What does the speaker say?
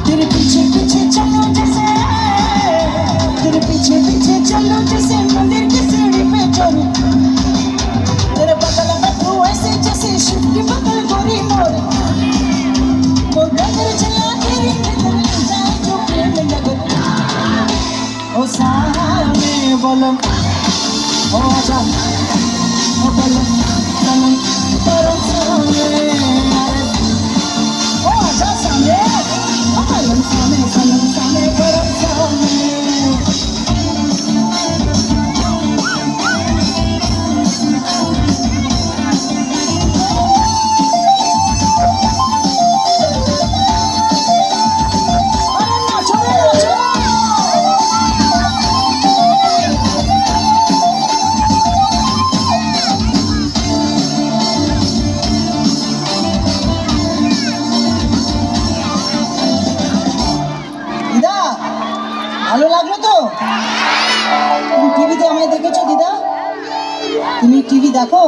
तेरे पीछे पीछे चलो जैसे, तेरे पीछे पीछे चलो जैसे मंदिर की सीढ़ी पे चलो, तेरे बगल में तू ऐसे जैसे शिव की बगल गोरी मोर, वो डगर चला तेरी नजर जाए जो प्रेम नगर। ओ सामने बोलो, ओ आजा, ओ बोलो सनम करो सामने, ओ आजा सामने, ओ बोलो सामने सनम सामने करो सामने। ভালো লাগলো তো? তুমি টিভিতে আমায় দেখেছো দিদা? তুমি টিভি দেখো?